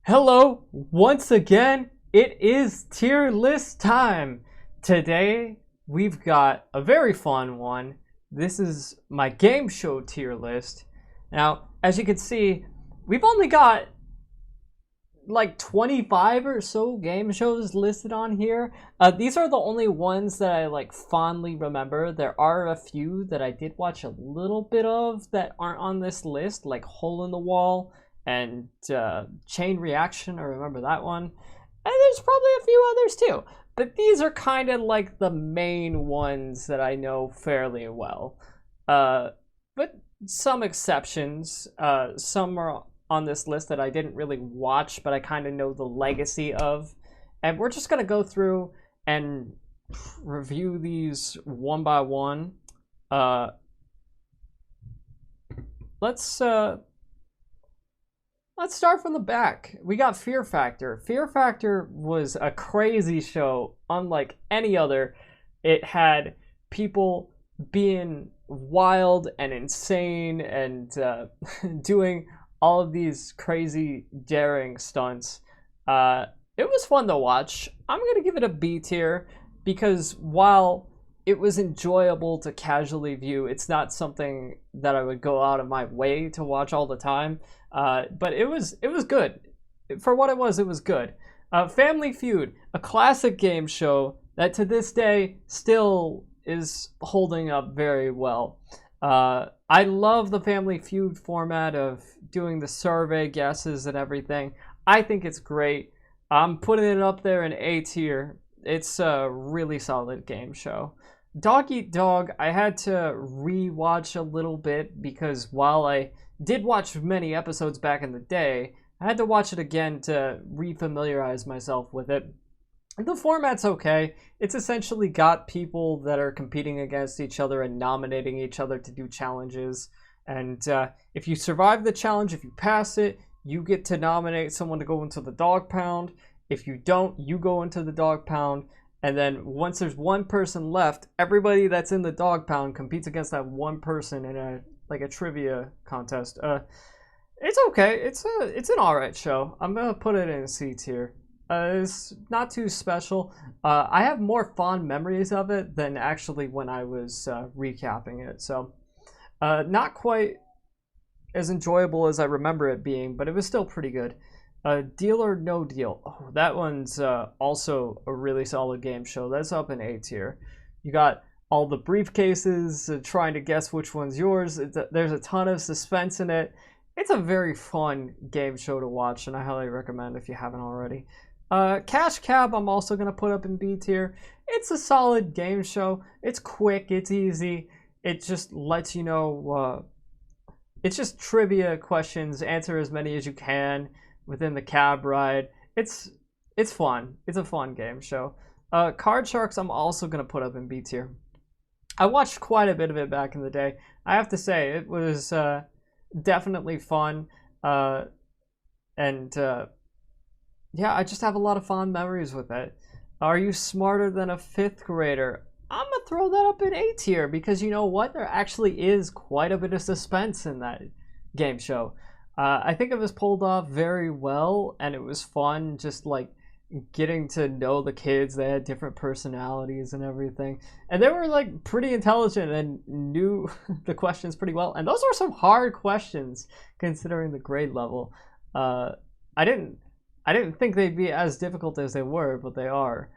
Hello, once again, it is tier list time. Today, we've got a very fun one. This is my game show tier list. Now, as you can see, we've only got like 25 or so game shows listed on here. These are the only ones that I like fondly remember. There are a few that I did watch a little bit of that aren't on this list, like Hole in the Wall and Chain Reaction. I remember that one. And there's probably a few others too. But these are kind of like the main ones that I know fairly well. But some exceptions. Some are on this list that I didn't really watch, but I kind of know the legacy of. And we're just going to go through and review these one by one. Let's start from the back. We got Fear Factor. Fear Factor was a crazy show, unlike any other. It had people being wild and insane and doing all of these crazy, daring stunts. It was fun to watch. I'm going to give it a B tier because while it was enjoyable to casually view, it's not something that I would go out of my way to watch all the time. But it was good. For what it was good. Family Feud, a classic game show that to this day still is holding up very well. I love the Family Feud format of doing the survey guesses and everything. I think it's great. I'm putting it up there in A tier. It's a really solid game show. Dog Eat Dog, I had to re-watch a little bit because while I did watch many episodes back in the day, I had to watch it again to re-familiarize myself with it. The format's okay. It's essentially got people that are competing against each other and nominating each other to do challenges. And if you survive the challenge, if you pass it, you get to nominate someone to go into the dog pound. If you don't, you go into the dog pound. And then once there's one person left, everybody that's in the dog pound competes against that one person in a trivia contest. It's okay. It's an alright show. I'm gonna put it in C tier. It's not too special. I have more fond memories of it than actually when I was recapping it. So not quite as enjoyable as I remember it being, but it was still pretty good. Deal or No Deal. Oh, that one's also a really solid game show. That's up in A tier. You got all the briefcases, trying to guess which one's yours. There's a ton of suspense in it. It's a very fun game show to watch, and I highly recommend if you haven't already. Cash Cab, I'm also going to put up in B tier. It's a solid game show. It's quick. It's easy. It just lets you know... it's just trivia questions. Answer as many as you can within the cab ride. It's fun. It's a fun game show. Card Sharks, I'm also going to put up in B tier. I watched quite a bit of it back in the day. I have to say, it was definitely fun. Yeah, I just have a lot of fond memories with it. Are You Smarter Than a Fifth Grader? I'm going to throw that up in A tier because you know what? There actually is quite a bit of suspense in that game show. I think it was pulled off very well, and it was fun just like getting to know the kids. They had different personalities and everything. And they were like pretty intelligent and knew the questions pretty well. And those were some hard questions considering the grade level. I didn't think they'd be as difficult as they were, but they are.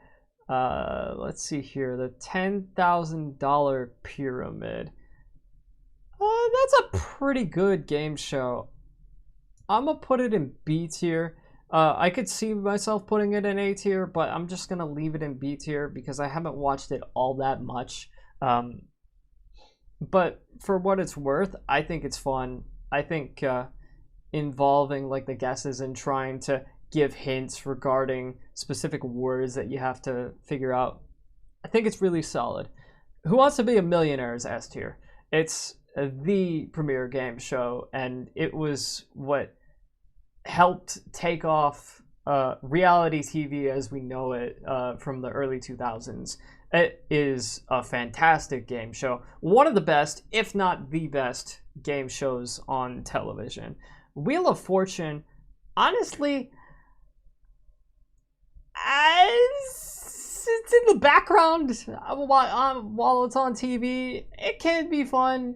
Let's see here. The $10,000 Pyramid. That's a pretty good game show. I'm going to put it in B tier. I could see myself putting it in A tier, but I'm just going to leave it in B tier because I haven't watched it all that much. But for what it's worth, I think it's fun. I think involving like the guesses and trying to give hints regarding specific words that you have to figure out, I think it's really solid. Who Wants to Be a Millionaire is S tier. It's the premier game show, and it was what helped take off reality TV as we know it from the early 2000s. It is a fantastic game show. One of the best, if not the best, game shows on television. Wheel of Fortune, honestly, It's in the background while it's on TV. It can be fun.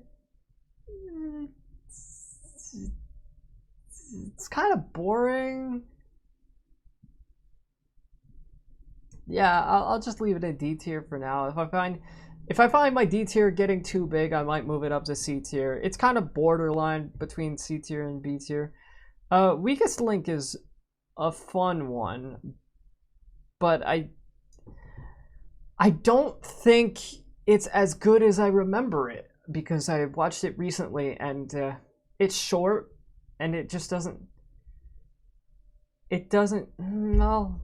It's kind of boring. Yeah, I'll just leave it in D tier for now. If I find my D tier getting too big, I might move it up to C tier. It's kind of borderline between C tier and B tier. Weakest Link is a fun one, but I don't think it's as good as I remember it because I watched it recently and it's short and it just doesn't. It doesn't. Well,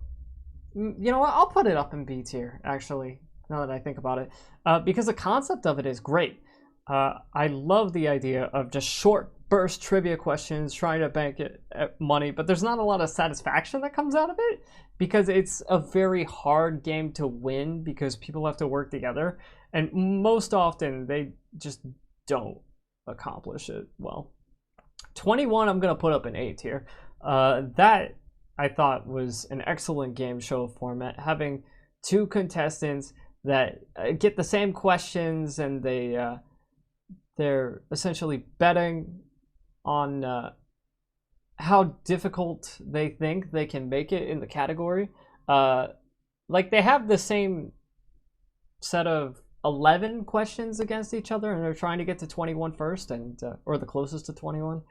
you know what? I'll put it up in B tier actually. Now that I think about it, because the concept of it is great. I love the idea of just short burst trivia questions trying to bank it money, but there's not a lot of satisfaction that comes out of it because it's a very hard game to win because people have to work together, and most often they just don't accomplish it well. 21 I'm gonna put up an A tier. That I thought was an excellent game show format, having two contestants that get the same questions and they're essentially betting on how difficult they think they can make it in the category. Like they have the same set of 11 questions against each other and they're trying to get to 21 first, and or the closest to 21.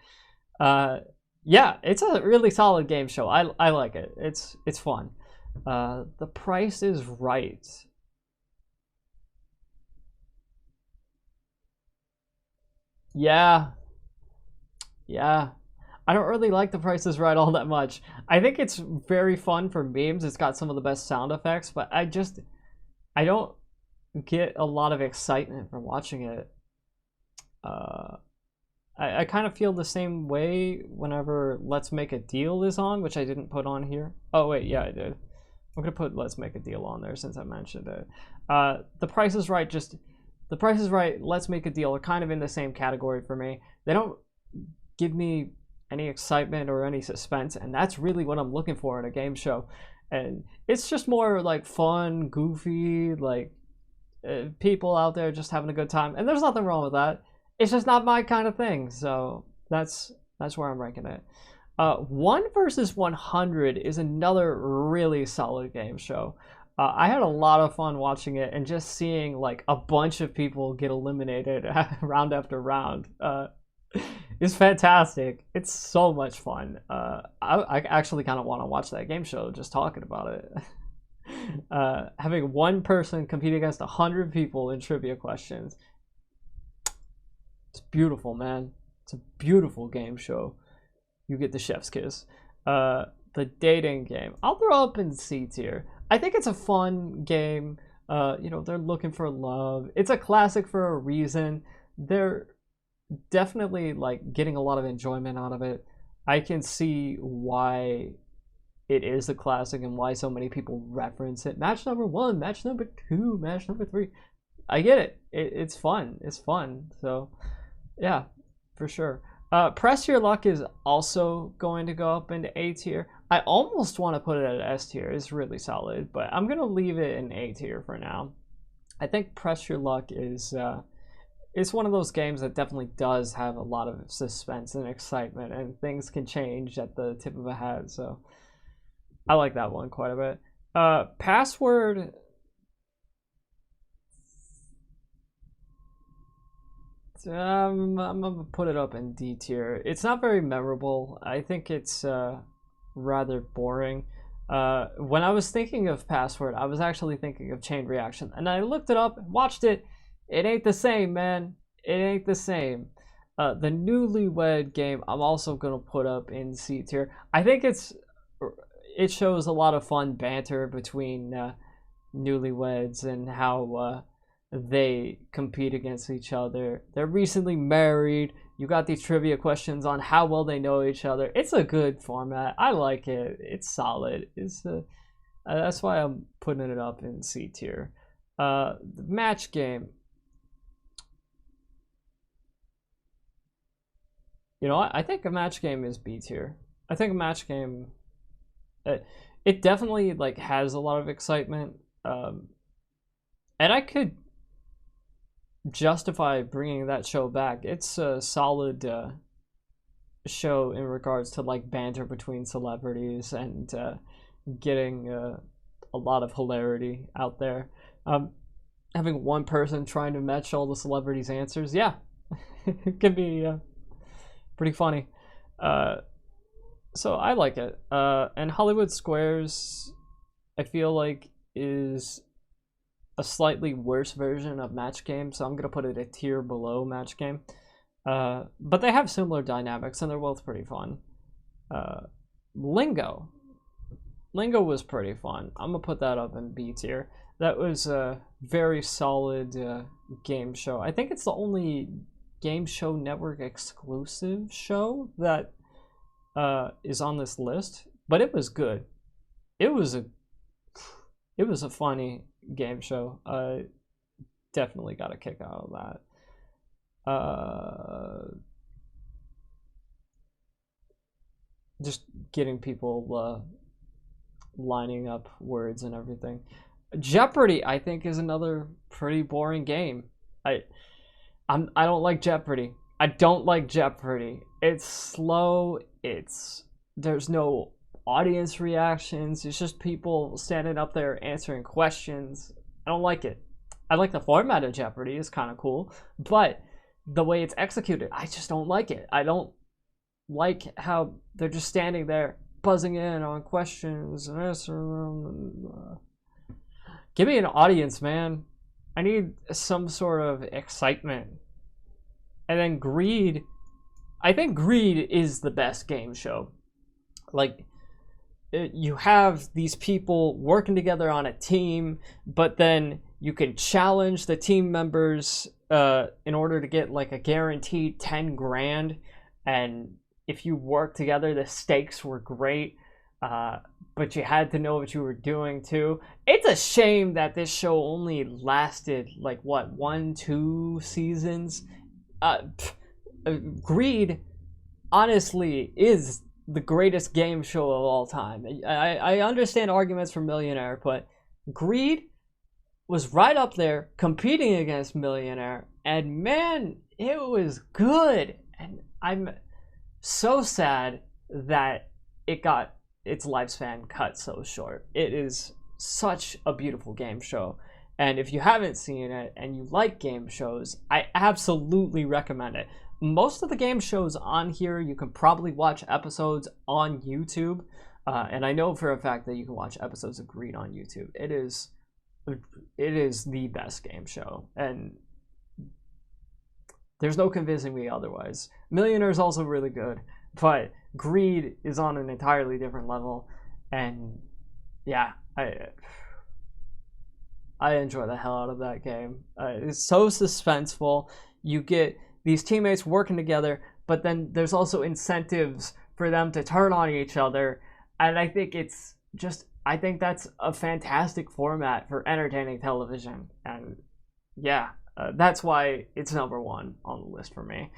Yeah, it's a really solid game show. I like it. It's fun. The Price is Right. Yeah. I don't really like The Price is Right all that much. I think it's very fun for memes. It's got some of the best sound effects, but I don't get a lot of excitement from watching it. I kind of feel the same way whenever Let's Make a Deal is on, which I didn't put on here. Oh wait, yeah, I did. I'm gonna put Let's Make a Deal on there since I mentioned it. The Price is Right, The Price is Right, Let's Make a Deal are kind of in the same category for me. They don't give me any excitement or any suspense, and that's really what I'm looking for in a game show. And it's just more like fun, goofy, like people out there just having a good time, and there's nothing wrong with that. It's just not my kind of thing, so that's where I'm ranking it. 1 versus 100 is another really solid game show. I had a lot of fun watching it and just seeing like a bunch of people get eliminated round after round. It's fantastic. It's so much fun. I actually kind of want to watch that game show just talking about it. Having one person compete against 100 people in trivia questions. It's beautiful, man. It's a beautiful game show. You get the chef's kiss. The dating game, I'll throw up in C tier. I think it's a fun game. They're looking for love. It's a classic for a reason. They're definitely like getting a lot of enjoyment out of it. I can see why it is a classic and why so many people reference it. Match number 1, match number 2, match number 3. I get it. It's fun. It's fun. So, yeah, for sure. Press Your Luck is also going to go up into A tier. I almost want to put it at S tier. It's really solid, but I'm going to leave it in A tier for now. I think Press Your Luck is it's one of those games that definitely does have a lot of suspense and excitement, and things can change at the tip of a hat, so I like that one quite a bit. Password... I'm gonna put it up in D tier. It's not very memorable. I think it's rather boring. When I was thinking of Password, I was actually thinking of Chain Reaction, and I looked it up, watched it. It ain't the same, man. It ain't the same. The Newlywed game, I'm also gonna put up in C tier. I think it shows a lot of fun banter between newlyweds and how they compete against each other. They're recently married. You got these trivia questions on how well they know each other. It's a good format. I like it. It's solid. That's why I'm putting it up in C tier. The match game. You know what? I think a match game is B tier. I think a match game. it definitely like has a lot of excitement, and I could justify bringing that show back. It's a solid show in regards to like banter between celebrities and getting a lot of hilarity out there. Having one person trying to match all the celebrities' answers, yeah, it can be pretty funny. So I like it. And Hollywood Squares, I feel like, is a slightly worse version of Match Game, so I'm gonna put it a tier below Match Game. But they have similar dynamics, and they're both pretty fun. Lingo was pretty fun. I'm gonna put that up in B tier. That was a very solid game show. I think it's the only Game Show Network exclusive show that is on this list, but it was good. It was a funny game show. Definitely got a kick out of that. Just getting people lining up words and everything. Jeopardy, I think, is another pretty boring game. I don't like Jeopardy. I don't like Jeopardy. It's slow. There's no audience reactions. It's just people standing up there answering questions. I don't like it. I like the format of Jeopardy. It's kind of cool, but the way it's executed, I just don't like it. I don't like how they're just standing there buzzing in on questions and answering them. Give me an audience, man. I need some sort of excitement. And then Greed. I think Greed is the best game show. Like, you have these people working together on a team, but then you can challenge the team members in order to get like a guaranteed 10 grand. And if you work together, the stakes were great. But you had to know what you were doing too. It's a shame that this show only lasted like what, 1-2 seasons. Greed honestly is the greatest game show of all time. I understand arguments for Millionaire, but Greed was right up there competing against Millionaire, and man, it was good. And I'm so sad that it got its lifespan cut so short. It is such a beautiful game show, and if you haven't seen it and you like game shows, I absolutely recommend it. Most of the game shows on here, you can probably watch episodes on YouTube, and I know for a fact that you can watch episodes of Greed on YouTube. It is the best game show, and there's no convincing me otherwise. Millionaire is also really good, but Greed is on an entirely different level, and yeah, I enjoy the hell out of that game. It's so suspenseful. You get these teammates working together, but then there's also incentives for them to turn on each other, and I think that's a fantastic format for entertaining television, and yeah, that's why it's number one on the list for me.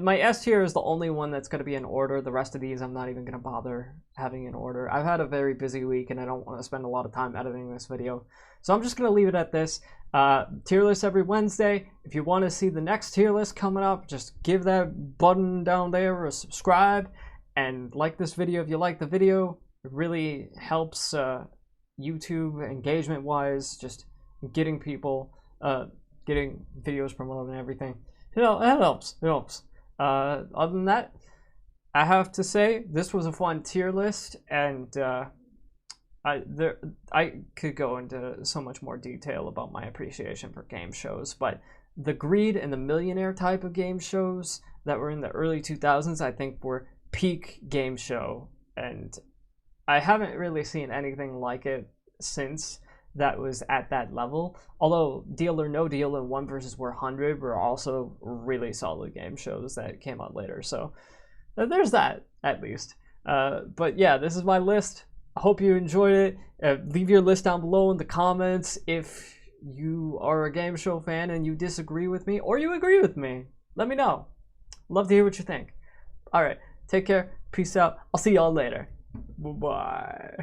My S tier is the only one that's going to be in order. The rest of these I'm not even going to bother having in order. I've had a very busy week and I don't want to spend a lot of time editing this video, so I'm just going to leave it at this. Tier list every Wednesday. If you want to see the next tier list coming up, just give that button down there a subscribe and like this video if you like the video. It really helps YouTube engagement wise, just getting people getting videos promoted and everything. It helps. Other than that, I have to say this was a fun tier list, and I could go into so much more detail about my appreciation for game shows, but the Greed and the Millionaire type of game shows that were in the early 2000s, I think, were peak game show, and I haven't really seen anything like it since that was at that level. Although Deal or No Deal and 1 vs. 100 were also really solid game shows that came out later. So there's that, at least. But yeah, this is my list. I hope you enjoyed it. Leave your list down below in the comments if you are a game show fan and you disagree with me or you agree with me. Let me know. Love to hear what you think. All right, take care. Peace out. I'll see y'all later. Bye-bye.